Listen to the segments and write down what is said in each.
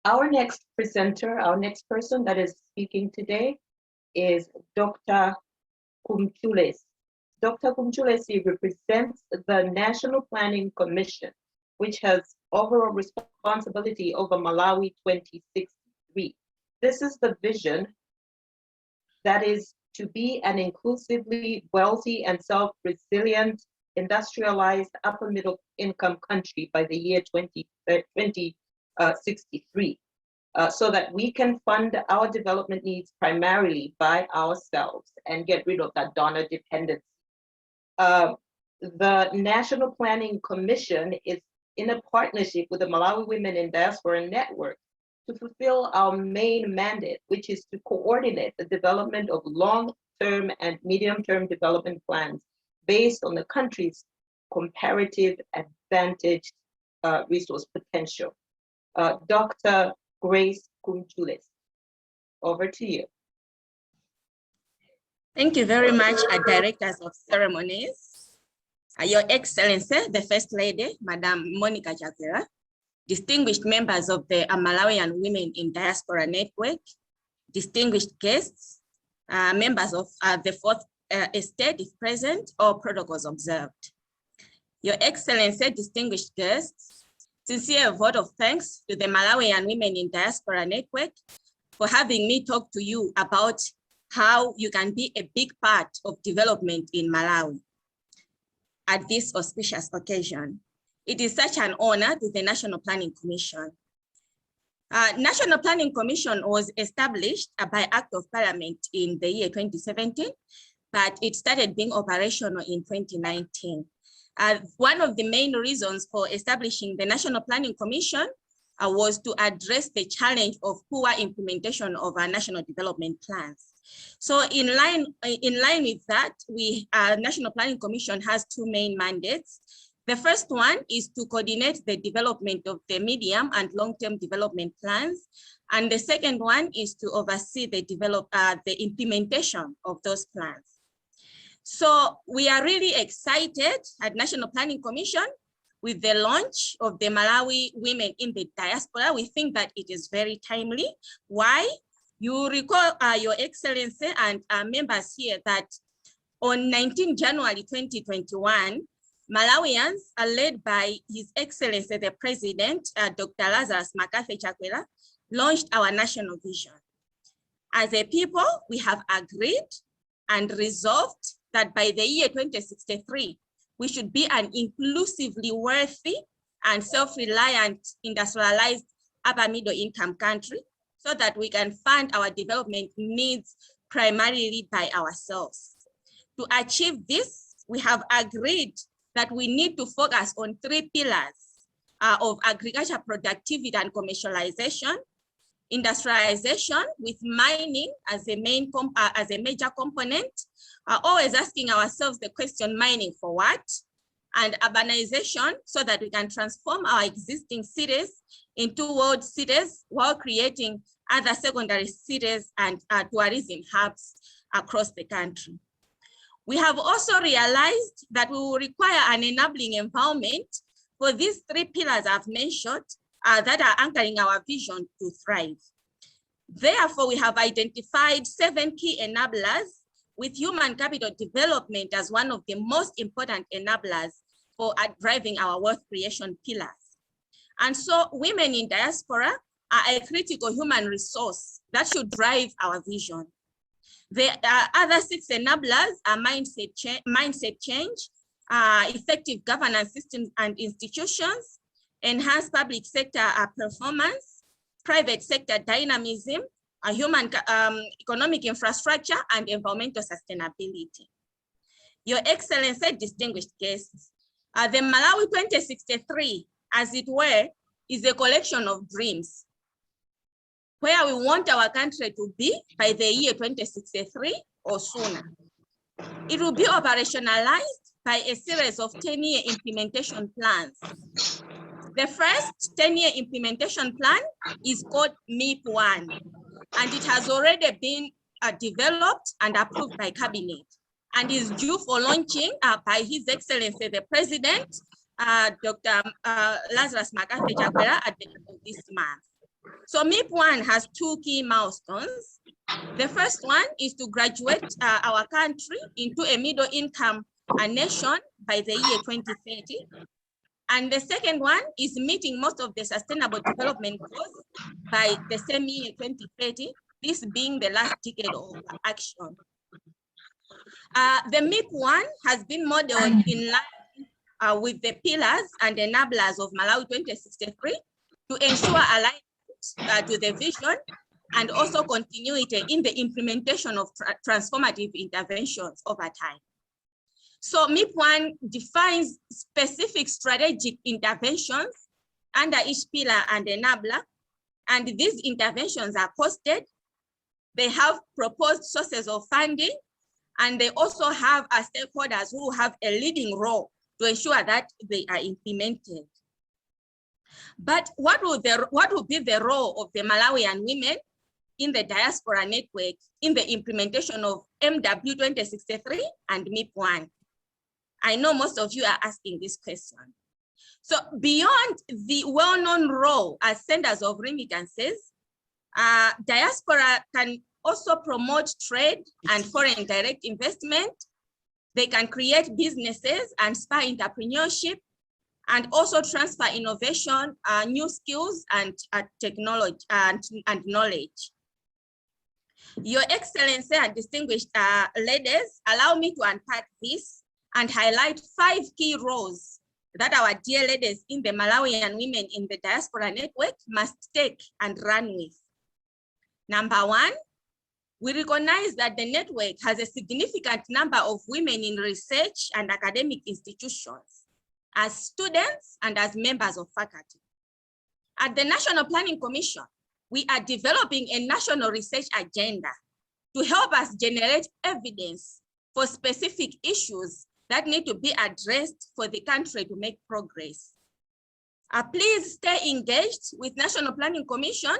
Our next presenter, our next person that is speaking today is Dr. Kumchulesi. Dr. Kumchulesi represents the National Planning Commission, which has overall responsibility over Malawi 2063. This is the vision that is to be an inclusively wealthy and self-resilient, industrialized, upper middle income country by the year 2063. So that we can fund our development needs primarily by ourselves and get rid of that donor dependency. The National Planning Commission is in a partnership with the Malawi Women in Diaspora Network to fulfill our main mandate, which is to coordinate the development of long-term and medium-term development plans based on the country's comparative advantage resource potential. Dr. Grace Kumchulesi, over to you. Thank you very much, Directors of Ceremonies, Your Excellency, the First Lady, Madam Monica Chakwera, distinguished members of the Malawian Women in Diaspora Network, distinguished guests, members of the Fourth Estate, if present, or protocols observed. Your Excellency, distinguished guests, sincere vote of thanks to the Malawian Women in Diaspora Network for having me talk to you about how you can be a big part of development in Malawi at this auspicious occasion. It is such an honor to the National Planning Commission. National Planning Commission was established by Act of Parliament in the year 2017, but it started being operational in 2019. One of the main reasons for establishing the National Planning Commission was to address the challenge of poor implementation of our national development plans. So in line with that, National Planning Commission has two main mandates. The first one is to coordinate the development of the medium and long-term development plans. And the second one is to oversee the implementation of those plans. So we are really excited at National Planning Commission with the launch of the Malawi Women in the Diaspora. We think that it is very timely. Why? You recall, Your Excellency and members here, that on 19 January 2021, Malawians are led by His Excellency, the President, Dr. Lazarus Makafe Chakwera, launched our national vision. As a people, we have agreed and resolved that by the year 2063, we should be an inclusively wealthy and self-reliant industrialized upper middle income country so that we can fund our development needs primarily by ourselves. To achieve this, we have agreed that we need to focus on three pillars of agriculture productivity and commercialization, industrialization with mining as a major component, always asking ourselves the question, mining for what? And urbanization so that we can transform our existing cities into world cities while creating other secondary cities and tourism hubs across the country. We have also realized that we will require an enabling environment for these three pillars I've mentioned that are anchoring our vision to thrive. Therefore, we have identified 7 key enablers with human capital development as one of the most important enablers for driving our wealth creation pillars. And so women in diaspora are a critical human resource that should drive our vision. The other 6 enablers are mindset change, effective governance systems and institutions, enhanced public sector performance, private sector dynamism, human economic infrastructure, and environmental sustainability. Your Excellency, distinguished guests, the Malawi 2063, as it were, is a collection of dreams, where we want our country to be by the year 2063 or sooner. It will be operationalized by a series of 10-year implementation plans. The first 10-year implementation plan is called MIP1, and it has already been developed and approved by Cabinet, and is due for launching by His Excellency, the President, Dr. Lazarus Makafe Chakwera, at the end of this month. So MIP1 has two key milestones. The first one is to graduate our country into a middle income nation by the year 2030. And the second one is meeting most of the sustainable development goals by the same year 2030, this being the last decade of action. The MIP1 has been modeled in line with the pillars and enablers of Malawi 2063 to ensure alignment to the vision and also continuity in the implementation of transformative interventions over time. So MIP1 defines specific strategic interventions under each pillar and enabler, and these interventions are costed. They have proposed sources of funding, and they also have stakeholders who have a leading role to ensure that they are implemented. But what will be the role of the Malawian women in the Diaspora Network in the implementation of MW 2063 and MIP1? I know most of you are asking this question. So beyond the well-known role as senders of remittances, diaspora can also promote trade and foreign direct investment. They can create businesses and spur entrepreneurship, and also transfer innovation, new skills and technology and knowledge. Your Excellency and distinguished ladies, allow me to unpack this and highlight 5 key roles that our dear ladies in the Malawian Women in the Diaspora Network must take and run with. Number 1, we recognize that the network has a significant number of women in research and academic institutions, as students and as members of faculty. At the National Planning Commission, we are developing a national research agenda to help us generate evidence for specific issues that need to be addressed for the country to make progress. Please stay engaged with National Planning Commission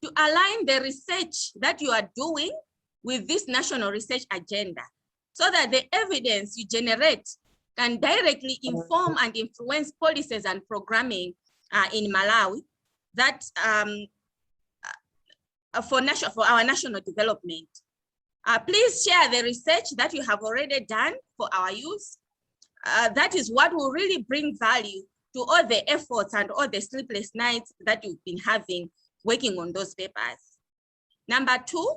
to align the research that you are doing with this national research agenda, so that the evidence you generate can directly inform and influence policies and programming in Malawi that for our national development. Please share the research that you have already done for our youth. That is what will really bring value to all the efforts and all the sleepless nights that you've been having working on those papers. Number 2,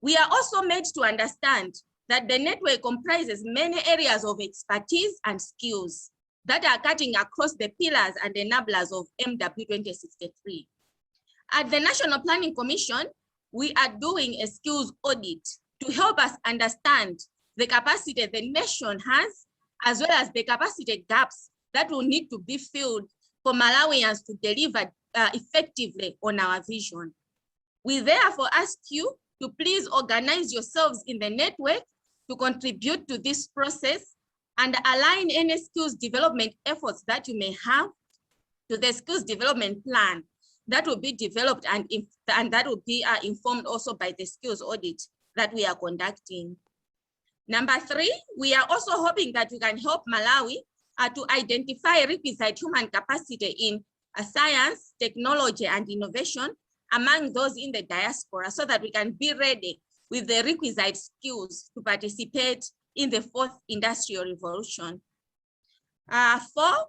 we are also made to understand that the network comprises many areas of expertise and skills that are cutting across the pillars and enablers of MW 2063. At the National Planning Commission, we are doing a skills audit to help us understand the capacity the nation has, as well as the capacity gaps that will need to be filled for Malawians to deliver effectively on our vision. We therefore ask you to please organize yourselves in the network to contribute to this process and align any skills development efforts that you may have to the skills development plan that will be developed and that will be informed also by the skills audit that we are conducting. Number 3, we are also hoping that you can help Malawi to identify requisite human capacity in science, technology, and innovation among those in the diaspora, so that we can be ready with the requisite skills to participate in the 4th industrial revolution. 4,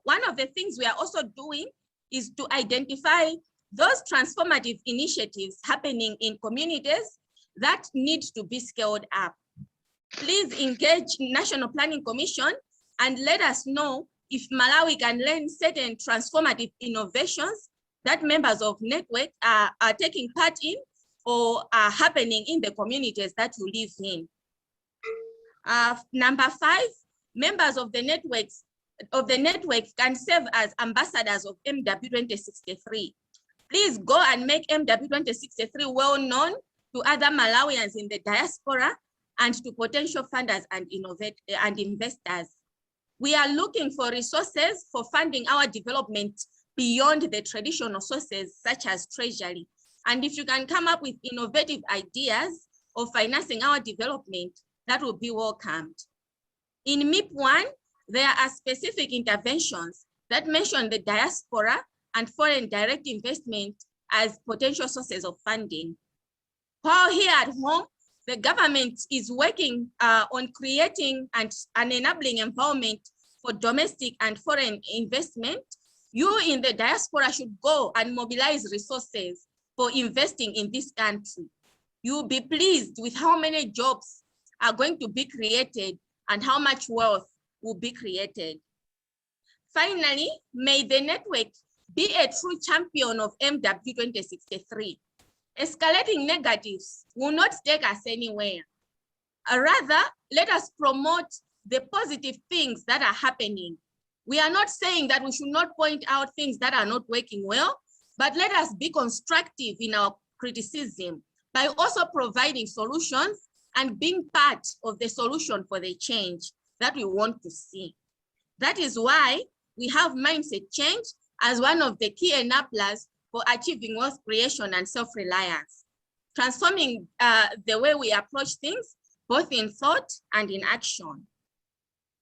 one of the things we are also doing is to identify those transformative initiatives happening in communities that need to be scaled up. Please engage National Planning Commission and let us know if Malawi can learn certain transformative innovations that members of network are taking part in or are happening in the communities that you live in. Number 5, members of the network can serve as ambassadors of MW 2063. Please go and make MW 2063 well known to other Malawians in the diaspora and to potential funders and investors. We are looking for resources for funding our development beyond the traditional sources such as Treasury. And if you can come up with innovative ideas of financing our development, that will be welcomed. In MIP1, there are specific interventions that mention the diaspora and foreign direct investment as potential sources of funding. While here at home, the government is working on creating an enabling environment for domestic and foreign investment. You in the diaspora should go and mobilize resources for investing in this country. You'll be pleased with how many jobs are going to be created and how much wealth will be created. Finally, may the network be a true champion of MW 2063. Escalating negatives will not take us anywhere. Rather, let us promote the positive things that are happening. We are not saying that we should not point out things that are not working well, but let us be constructive in our criticism by also providing solutions and being part of the solution for the change that we want to see. That is why we have mindset change as one of the key enablers for achieving wealth creation and self-reliance, transforming the way we approach things, both in thought and in action.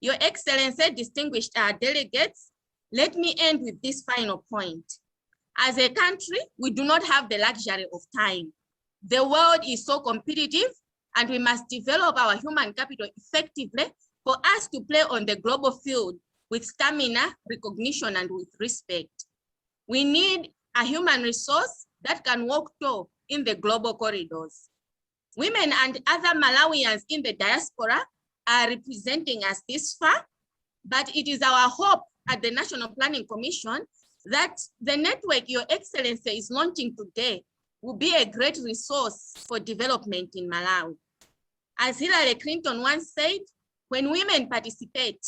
Your Excellency, distinguished delegates, let me end with this final point. As a country, we do not have the luxury of time. The world is so competitive, and we must develop our human capital effectively for us to play on the global field with stamina, recognition, and with respect. We need a human resource that can walk tall in the global corridors. Women and other Malawians in the diaspora are representing us this far, but it is our hope at the National Planning Commission that the network Your Excellency is launching today will be a great resource for development in Malawi. As Hillary Clinton once said, when women participate,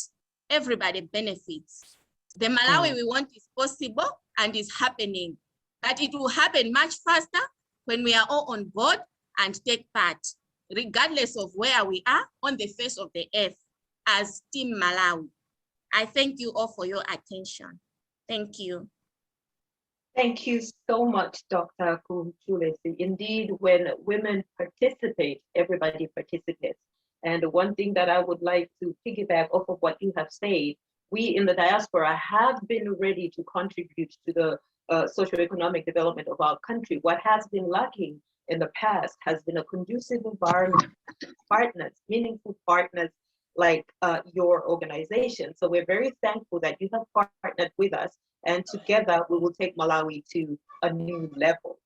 everybody benefits. The Malawi we want is possible and is happening, but it will happen much faster when we are all on board and take part, regardless of where we are on the face of the earth as Team Malawi. I thank you all for your attention. Thank you. Thank you so much, Dr. Kumchulesi. Indeed, when women participate, everybody participates. And one thing that I would like to piggyback off of what you have said, we in the diaspora have been ready to contribute to the socioeconomic development of our country. What has been lacking in the past has been a conducive environment, partners, meaningful partners like your organization. So we're very thankful that you have partnered with us, and together we will take Malawi to a new level.